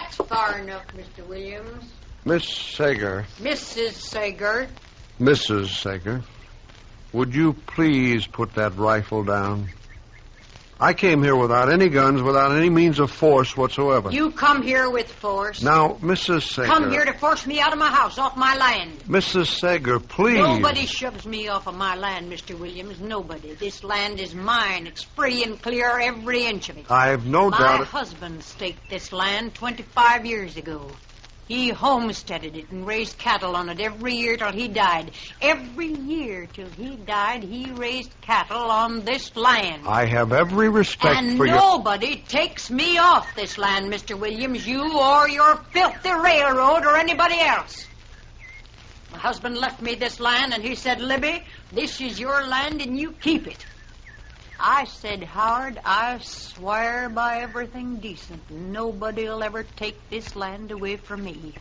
That's far enough, Mr. Williams. Miss Sager. Mrs. Sager. Mrs. Sager. Would you please put that rifle down? I came here without any guns, without any means of force whatsoever. You come here with force. Now, Mrs. Sager... Come here to force me out of my house, off my land. Mrs. Sager, please. Nobody shoves me off of my land, Mr. Williams. Nobody. This land is mine. It's free and clear, every inch of it. I've no doubt... My husband staked this land 25 years ago. He homesteaded it and raised cattle on it every year till he died. Every year till he died, he raised cattle on this land. I have every respect for you. And nobody takes me off this land, Mr. Williams, you or your filthy railroad or anybody else. My husband left me this land, and he said, Libby, this is your land and you keep it. I said, Howard, I swear by everything decent, nobody'll ever take this land away from me.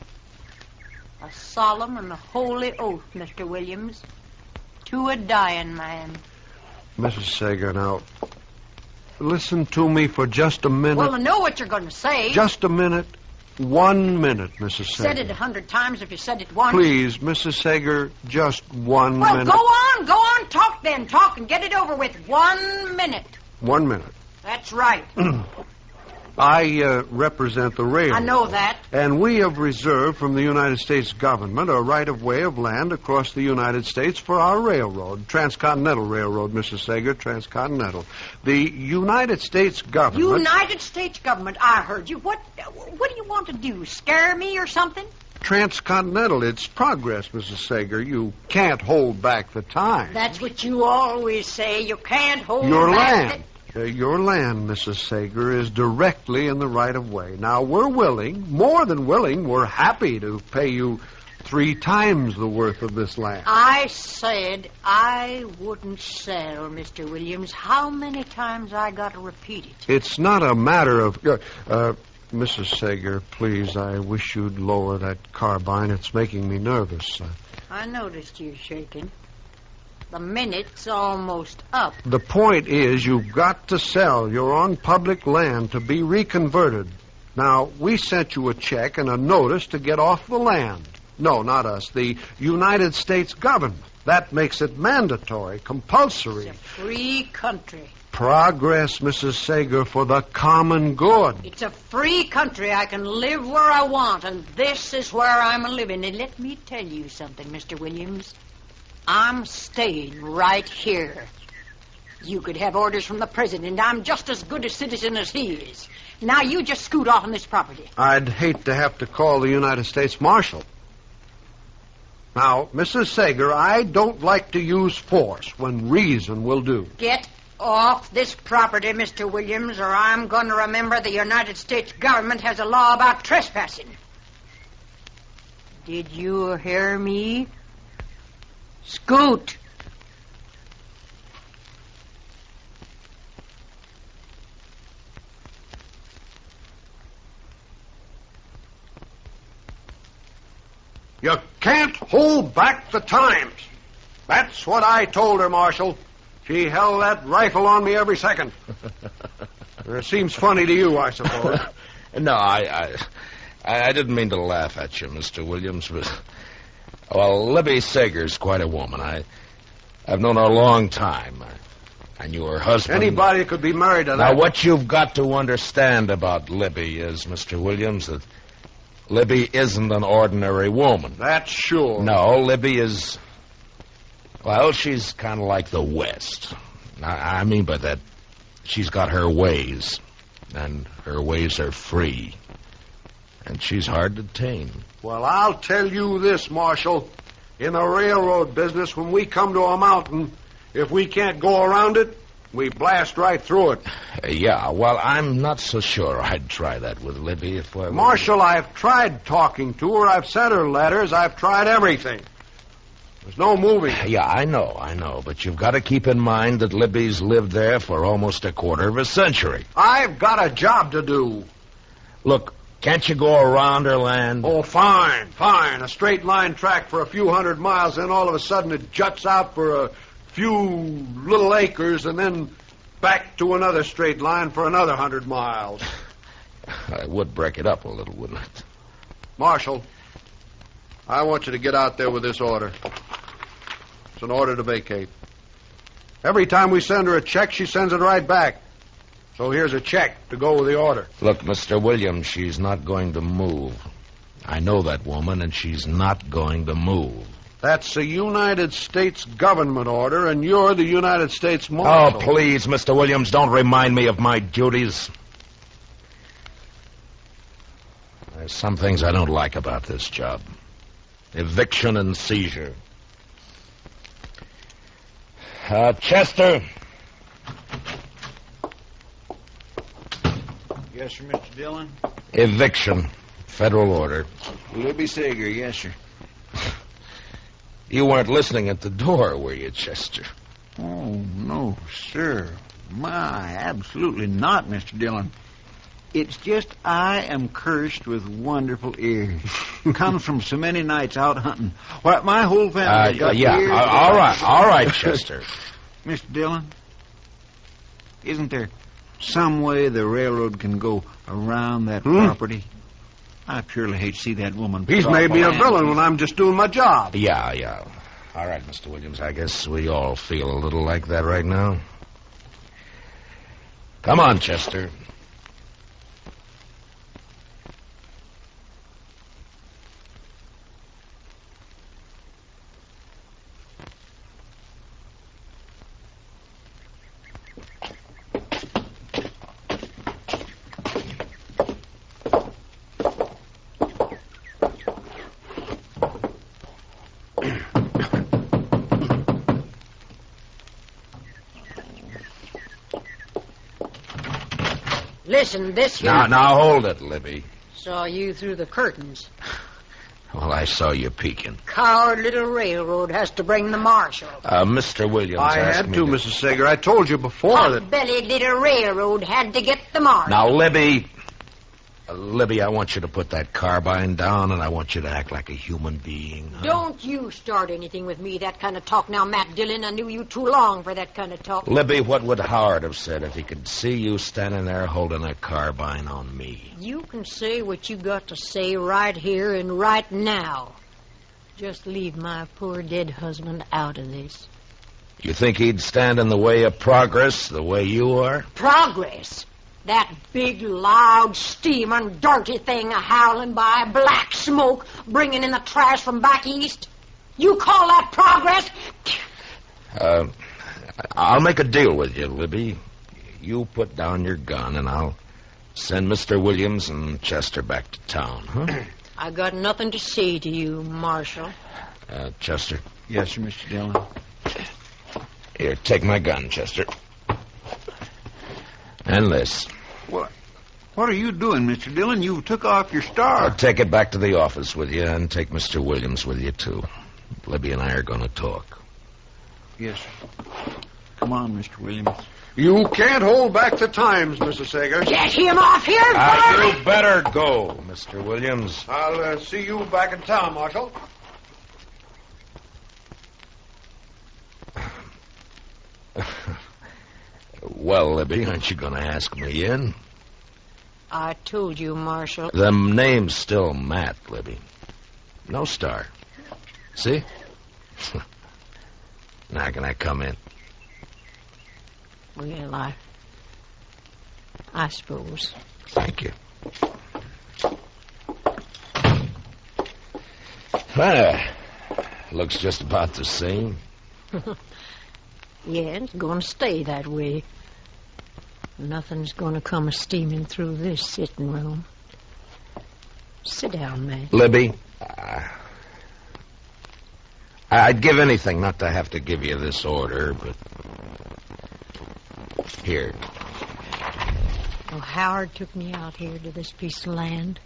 A solemn and a holy oath, Mr. Williams, to a dying man. Mrs. Sager, now, listen to me for just a minute. Well, I know what you're going to say. Just a minute. 1 minute, Mrs. Sager. Said it 100 times if you said it once. Please, Mrs. Sager, just 1 minute. Well, go on, talk then. Talk and get it over with. 1 minute. 1 minute. That's right. I represent the railroad. I know that. And we have reserved from the United States government a right-of-way of land across the United States for our railroad. Transcontinental Railroad, Mrs. Sager, Transcontinental. The United States government... United States government, I heard you. What do you want to do, scare me or something? Transcontinental, it's progress, Mrs. Sager. You can't hold back the time. That's what you always say. You can't hold Your back land. Your land, Mrs. Sager, is directly in the right-of-way. Now, we're willing, more than willing, we're happy to pay you 3 times the worth of this land. I said I wouldn't sell, Mr. Williams. How many times I got to repeat it? It's not a matter of... Mrs. Sager, please, I wish you'd lower that carbine. It's making me nervous. I noticed you shaking. The minute's almost up. The point is, you've got to sell. You're on public land to be reconverted. Now, we sent you a check and a notice to get off the land. No, not us. The United States government. That makes it mandatory, compulsory. It's a free country. Progress, Mrs. Sager, for the common good. It's a free country. I can live where I want, and this is where I'm living. And let me tell you something, Mr. Williams. I'm staying right here. You could have orders from the president. I'm just as good a citizen as he is. Now you just scoot off on this property. I'd hate to have to call the United States Marshal. Now, Mrs. Sager, I don't like to use force when reason will do. Get off this property, Mr. Williams, or I'm going to remember the United States government has a law about trespassing. Did you hear me? Scoot. You can't hold back the times. That's what I told her, Marshal. She held that rifle on me every second. It seems funny to you, I suppose. No, I didn't mean to laugh at you, Mr. Williams, but... Well, Libby Sager's quite a woman. I've known her a long time. I knew her husband. Anybody could be married to that. Now, what you've got to understand about Libby is, Mr. Williams, that Libby isn't an ordinary woman. That's sure. No, Libby is... Well, she's kind of like the West. I mean by that, she's got her ways, and her ways are free. And she's hard to tame. Well, I'll tell you this, Marshal. In the railroad business, when we come to a mountain, if we can't go around it, we blast right through it. Yeah, well, I'm not so sure I'd try that with Libby if I were... Marshal, I've tried talking to her. I've sent her letters. I've tried everything. There's no moving. Yeah, I know. But you've got to keep in mind that Libby's lived there for almost a quarter of a century. I've got a job to do. Look, can't you go around her land? Oh, fine. A straight line track for a few 100 miles, then all of a sudden it juts out for a few little acres, and then back to another straight line for another 100 miles. It would break it up a little, wouldn't it? Marshal, I want you to get out there with this order. It's an order to vacate. Every time we send her a check, she sends it right back. So here's a check to go with the order. Look, Mr. Williams, she's not going to move. I know that woman, and she's not going to move. That's a United States government order, and you're the United States Marshal. Oh, please, Mr. Williams, don't remind me of my duties. There's some things I don't like about this job. Eviction and seizure. Chester. Yes, sir, Mr. Dillon. Eviction. Federal order. Libby Sager, yes, sir. You weren't listening at the door, were you, Chester? Oh, no, sir. My, absolutely not, Mr. Dillon. It's just I am cursed with wonderful ears. Comes from so many nights out hunting. Why, my whole family got ears. All right, Chester. Mr. Dillon, isn't there some way the railroad can go around that property? I purely hate to see that woman. He's made me a villain when I'm just doing my job. Yeah. All right, Mr. Williams, I guess we all feel a little like that right now. Come on, Chester. Listen, this here... Now, hold it, Libby. Saw you through the curtains. Well, I saw you peeking. Coward little railroad has to bring the marshal. Mr. Williams I asked had me to, Mrs. Sager. I told you before that... Hot-bellied little railroad had to get the marshal. Now, Libby... Libby, I want you to put that carbine down, and I want you to act like a human being. Huh? Don't you start anything with me, that kind of talk now, Matt Dillon. I knew you too long for that kind of talk. Libby, what would Howard have said if he could see you standing there holding a carbine on me? You can say what you got to say right here and right now. Just leave my poor dead husband out of this. You think he'd stand in the way of progress the way you are? Progress? That big, loud, steaming, dirty thing a-howling by, black smoke bringing in the trash from back east? You call that progress? I'll make a deal with you, Libby. You put down your gun, and I'll send Mr. Williams and Chester back to town, huh? I got nothing to say to you, Marshal. Chester? Yes, sir, Mr. Dillon. Here, take my gun, Chester. And this. What are you doing, Mr. Dillon? You took off your star. Take it back to the office with you, and take Mr. Williams with you, too. Libby and I are going to talk. Yes, sir. Come on, Mr. Williams. You can't hold back the times, Mrs. Sager. Get him off here, boy! You better go, Mr. Williams. I'll see you back in town, Marshal. Well, Libby, aren't you going to ask me in? I told you, Marshal. The name's still Matt, Libby. No star. See? Now can I come in? Well, I suppose. Thank you. Looks just about the same. Yeah, it's going to stay that way. Nothing's going to come steaming through this sitting room. Sit down, Matt. Libby, I'd give anything not to have to give you this order, but... Here. Well, Howard took me out here to this piece of land.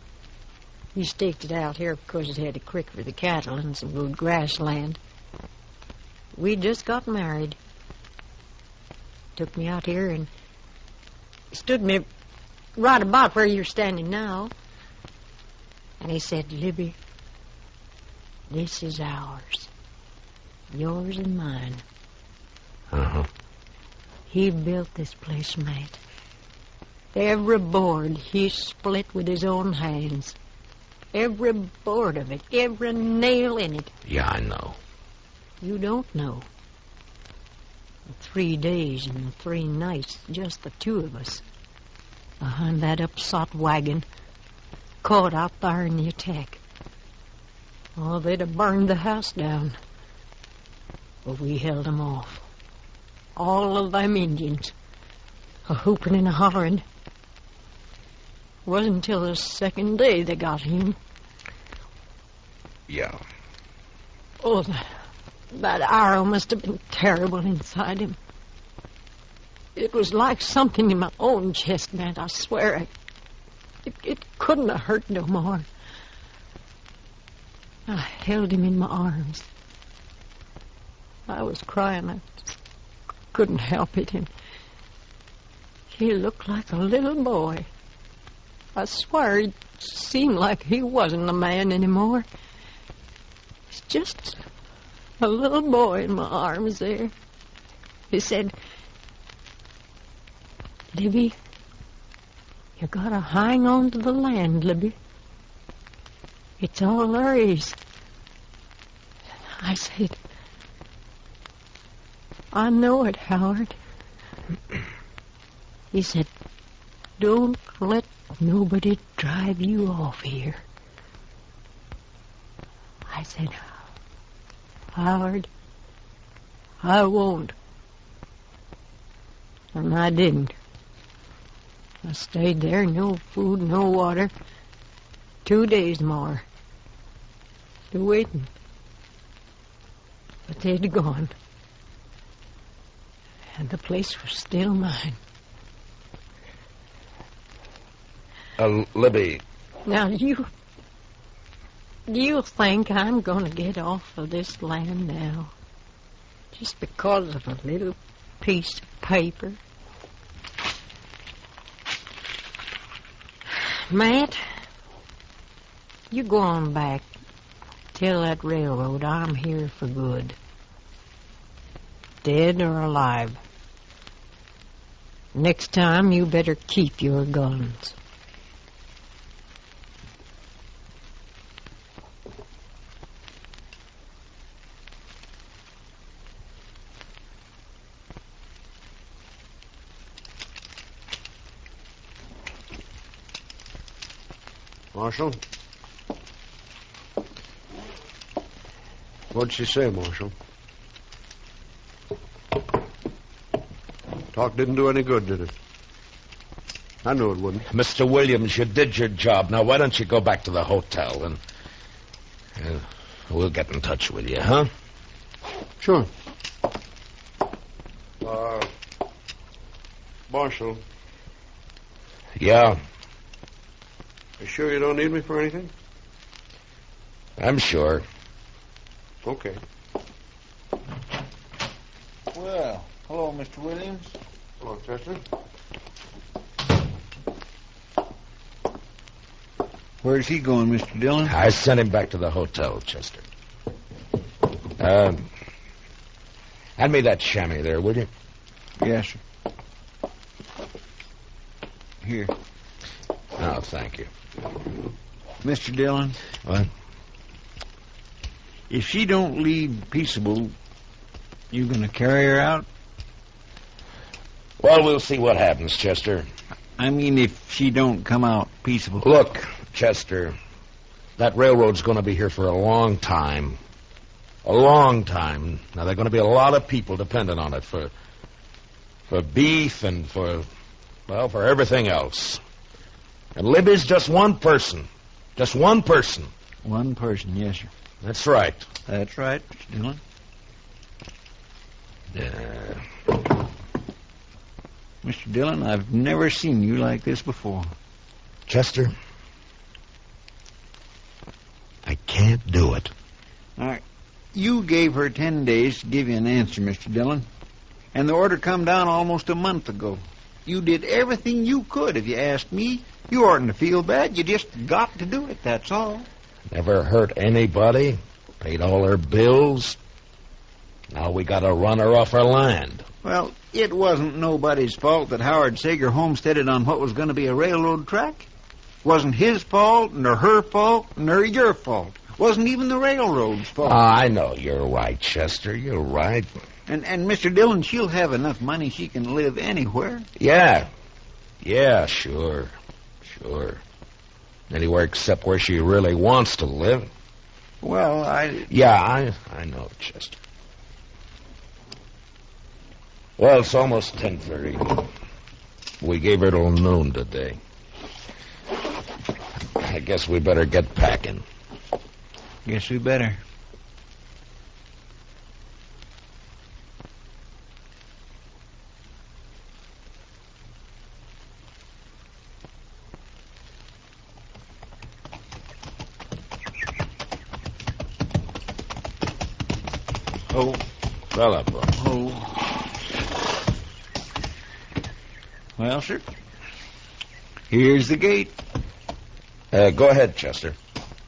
He staked it out here because it had a creek for the cattle and some good grassland. We just got married. Took me out here and stood me right about where you're standing now. And he said, Libby, this is ours. Yours and mine. Uh-huh. He built this place, Matt. Every board he split with his own hands. Every board of it, every nail in it. Yeah, I know. You don't know. 3 days and 3 nights, just the two of us, behind that upsot wagon, caught out there in the attack. Oh, they'd have burned the house down. But we held them off. All of them Indians, a-hooping and a-hollering. It wasn't until the second day they got him. Yeah. Oh, that arrow must have been terrible inside him. It was like something in my own chest, man, I swear. It couldn't have hurt no more. I held him in my arms. I was crying. I couldn't help it. And he looked like a little boy. I swear it seemed like he wasn't a man anymore. It's just a little boy in my arms there. He said, "Libby, you gotta hang on to the land, Libby. It's all there is." I said, "I know it, Howard." He said, "Don't let nobody drive you off here." I said, "Howard, I won't." And I didn't. I stayed there, no food, no water, 2 days more, still waiting. But they'd gone, and the place was still mine. Libby. Now, do you think I'm going to get off of this land now just because of a little piece of paper? Matt, you go on back. Tell that railroad I'm here for good. Dead or alive. Next time, you better keep your guns. Marshall? What'd she say, Marshall? Talk didn't do any good, did it? I knew it wouldn't. Mr. Williams, you did your job. Now, why don't you go back to the hotel and we'll get in touch with you, huh? Sure. Marshall. Yeah? You sure you don't need me for anything? I'm sure. Okay. Well, hello, Mr. Williams. Hello, Chester. Where's he going, Mr. Dillon? I sent him back to the hotel, Chester. Hand me that chamois there, will you? Yes, sir. Here. Oh, thank you. Mr. Dillon, What? if she don't leave peaceable, you gonna carry her out? Well, we'll see what happens, Chester. I mean, if she don't come out peaceable. Look, Chester, that railroad's going to be here for a long time. A long time. Now, there are going to be a lot of people dependent on it for beef and for everything else. And Libby's just one person. Just one person. One person, yes, sir. That's right. That's right, Mr. Dillon. Mr. Dillon, I've never seen you like this before. Chester, I can't do it. All right. You gave her 10 days to give you an answer, Mr. Dillon. And the order come down almost a month ago. You did everything you could, if you asked me. You oughtn't to feel bad. You just got to do it, that's all. Never hurt anybody. Paid all her bills. Now we got to run her off her land. Well, it wasn't nobody's fault that Howard Sager homesteaded on what was going to be a railroad track. Wasn't his fault, nor her fault, nor your fault. Wasn't even the railroad's fault. I know. You're right, Chester. You're right. And Mr. Dillon, she'll have enough money she can live anywhere. Yeah. Yeah, sure. Sure. Anywhere except where she really wants to live. Well, Yeah, I know, Chester. Well, it's almost 10:30. We gave her till noon today. I guess we better get packing. Guess we better. Oh, fella, bro. Oh. Well, sir, here's the gate. Go ahead, Chester.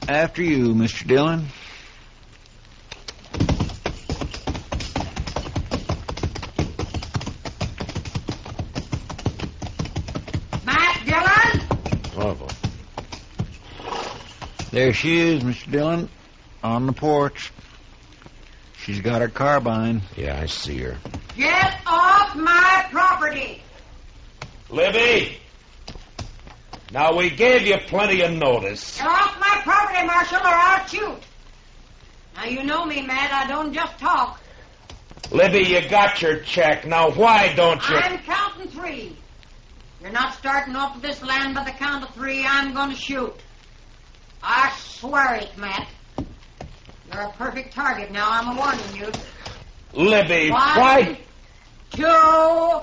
After you, Mr. Dillon. Matt Dillon? Oh, There she is, Mr. Dillon, on the porch. She's got her carbine. yeah, I see her. Get off my property. Libby! Now, we gave you plenty of notice. Get off my property, Marshall, or I'll shoot. Now, you know me, Matt. I don't just talk. Libby, you got your check. Now, why don't you... I'm counting 3. You're not starting off with this land by the count of 3. I'm going to shoot. I swear it, Matt. You're a perfect target now. I'm warning you. Libby, 1, why... 2,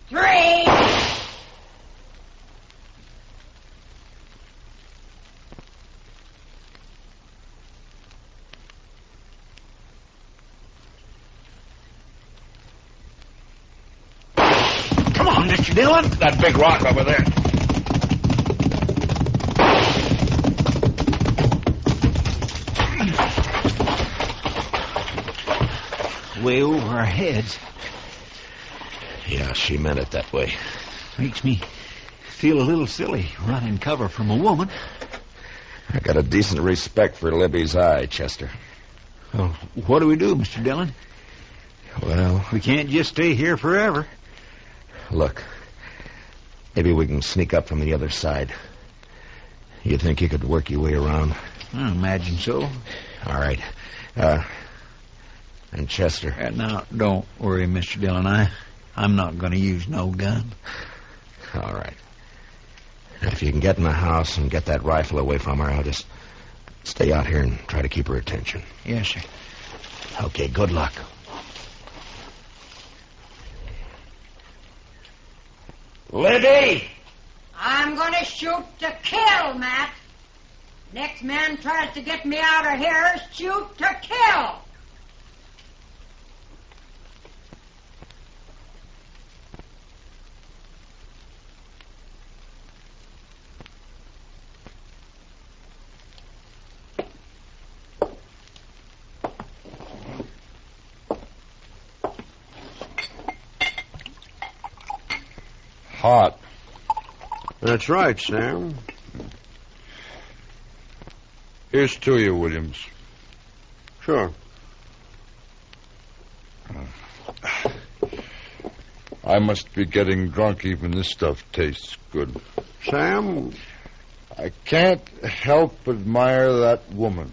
3. Come on, Mr. Dillon. That big rock over there. Way over our heads. Yeah, she meant it that way. Makes me feel a little silly running cover from a woman. I got a decent respect for Libby's eye, Chester. Well, what do we do, Mr. Dillon? Well, We can't just stay here forever. look. Maybe we can sneak up from the other side. You think you could work your way around? I imagine so. All right. And Chester. Now, don't worry, Mr. Dillon. I'm not going to use no gun. All right. If you can get in the house and get that rifle away from her, I'll just stay out here and try to keep her attention. Yes, sir. Okay, good luck. Libby! I'm going to shoot to kill, Matt. Next man tries to get me out of here, shoot to kill. Hot. That's right, Sam. Here's to you, Williams. Sure. I must be getting drunk. Even this stuff tastes good. Sam, I can't help but admire that woman.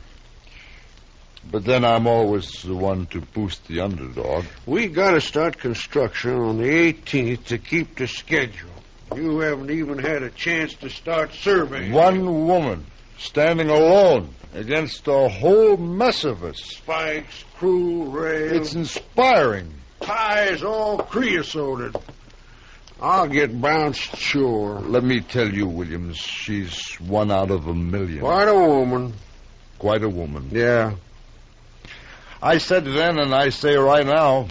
But then I'm always the one to boost the underdog. we got to start construction on the 18th to keep the schedule. You haven't even had a chance to start surveying. One woman standing alone against a whole mess of us. Spikes, crew, rail, It's inspiring. ties all creosoted. I'll get bounced, sure. Let me tell you, Williams, she's 1 out of 1,000,000. Quite a woman. Quite a woman. Yeah. I said then, and I say right now,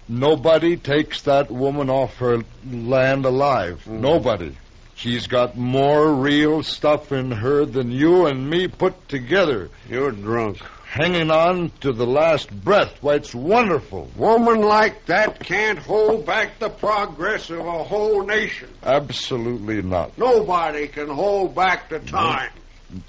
nobody takes that woman off her land alive. Nobody. She's got more real stuff in her than you and me put together. You're drunk. hanging on to the last breath. Why, it's wonderful. Woman like that can't hold back the progress of a whole nation. Absolutely not. Nobody can hold back the time.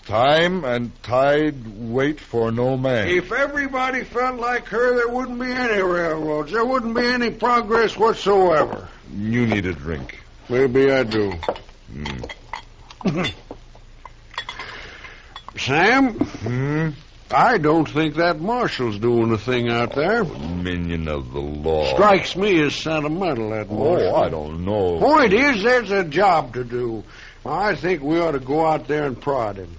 Time and tide wait for no man. If everybody felt like her, there wouldn't be any railroads. There wouldn't be any progress whatsoever. You need a drink. Maybe I do. Sam? I don't think that marshal's doing a thing out there. Minion of the law. Strikes me as sentimental, that marshal. Oh, I don't know. Point is, there's a job to do. I think we ought to go out there and prod him.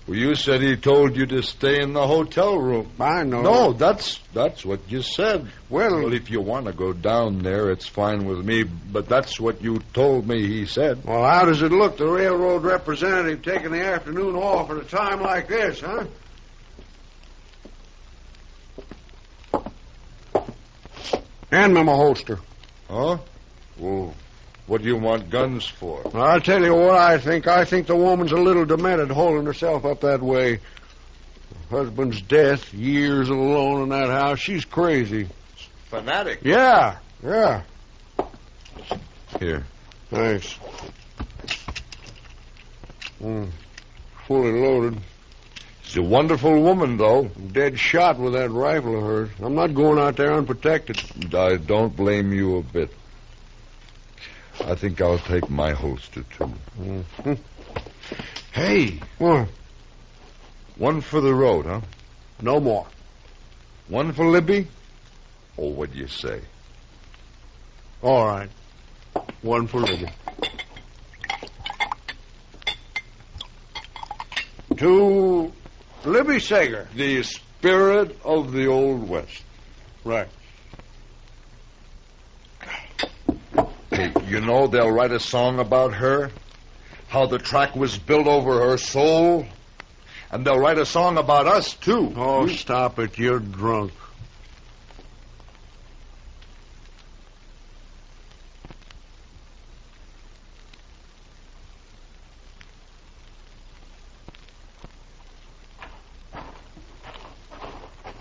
Well, you said he told you to stay in the hotel room. I know. No, that's what you said. Well, if you want to go down there, it's fine with me, but that's what you told me he said. Well, how does it look, the railroad representative taking the afternoon off at a time like this, huh? Hand me my holster. Huh? Well, what do you want guns for? I'll tell you what I think. I think the woman's a little demented holding herself up that way. Her husband's death, years alone in that house. She's crazy. Fanatic. Yeah. Here. Thanks. Fully loaded. She's a wonderful woman, though. Dead shot with that rifle of hers. I'm not going out there unprotected. I don't blame you a bit. I think I'll take my holster, too. Mm-hmm. Hey. What? One for the road, huh? No more. One for Libby? Oh, what do you say? All right. One for Libby. To Libby Sager. The spirit of the Old West. Right. Hey, you know they'll write a song about her? How the track was built over her soul? And they'll write a song about us, too. Oh, stop it. You're drunk.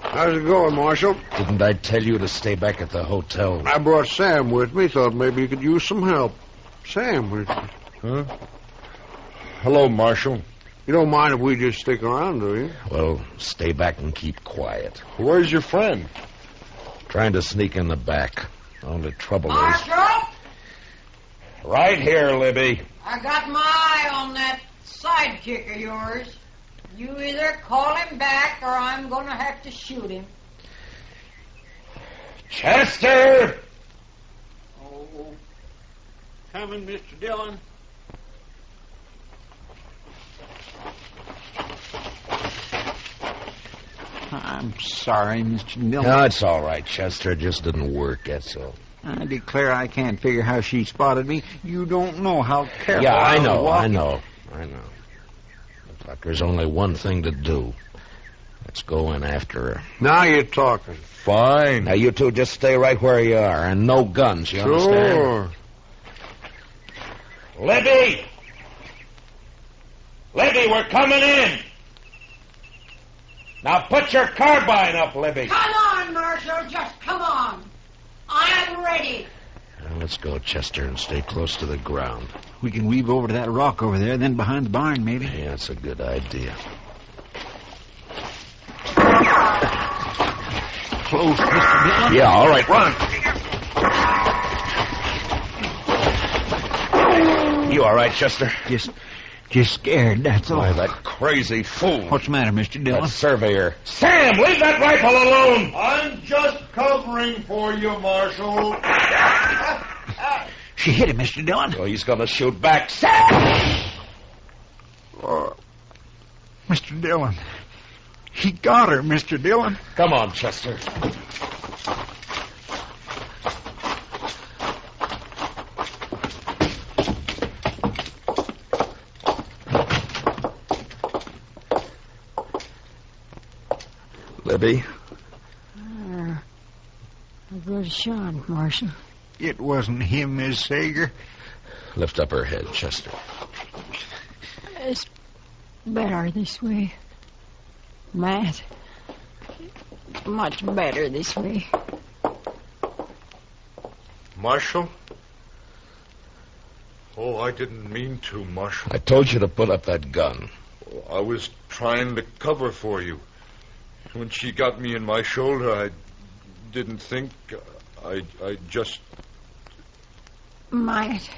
How's it going, Marshal? Didn't I tell you to stay back at the hotel? I brought Sam with me. Thought maybe you could use some help. Sam, huh? Hello, Marshal. You don't mind if we just stick around, do you? Well, stay back and keep quiet. Where's your friend? Trying to sneak in the back. Only trouble is... Marshal! Right here, Libby. I got my eye on that sidekick of yours. You either call him back or I'm going to have to shoot him. Chester! Oh, coming, Mr. Dillon. I'm sorry, Mr. Dillon. No, it's all right, Chester. It just didn't work, that's all. I declare I can't figure how she spotted me. You don't know how careful Yeah, I was know. walking. Looks like there's only one thing to do. Let's go in after her. Now you're talking. Fine. Now, you two just stay right where you are, and no guns, you understand? Sure. Libby! Libby, we're coming in! Now put your carbine up, Libby. Come on, Marshal, just come on. I'm ready. Now, let's go, Chester, and stay close to the ground. We can weave over to that rock over there, then behind the barn, maybe. Yeah, that's a good idea. Close, Mr. Dillon. Yeah, all right, run. You all right, Chester? Just scared, that's all. Why, that crazy fool. What's the matter, Mr. Dillon? That surveyor. Sam, leave that rifle alone! I'm just covering for you, Marshal. She hit him, Mr. Dillon. Oh, he's going to shoot back. Sam! Mr. Dillon. He got her, Mr. Dillon. Come on, Chester. Libby? A good shot, Marshal. It wasn't him, Miss Sager. Lift up her head, Chester. It's better this way. Matt. much better this way. Marshal? Oh, I didn't mean to, Marshal. I told you to put up that gun. I was trying to cover for you. When she got me in my shoulder, I didn't think. I just... Might.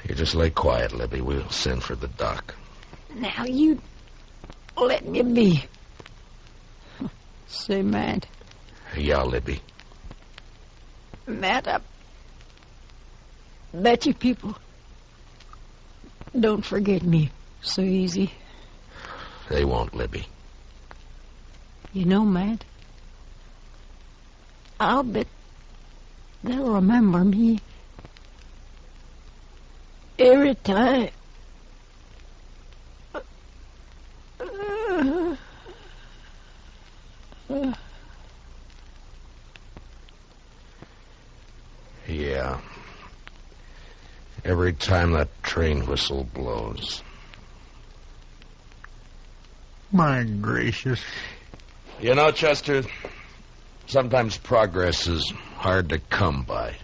You just lay quiet, Libby. We'll send for the doc. Now you let me be. Say, Matt. Yeah, Libby. Matt, I bet you people don't forget me so easy. They won't, Libby. You know, Matt, I'll bet they'll remember me every time. Yeah. Every time that train whistle blows. My gracious. You know, Chester, sometimes progress is hard to come by.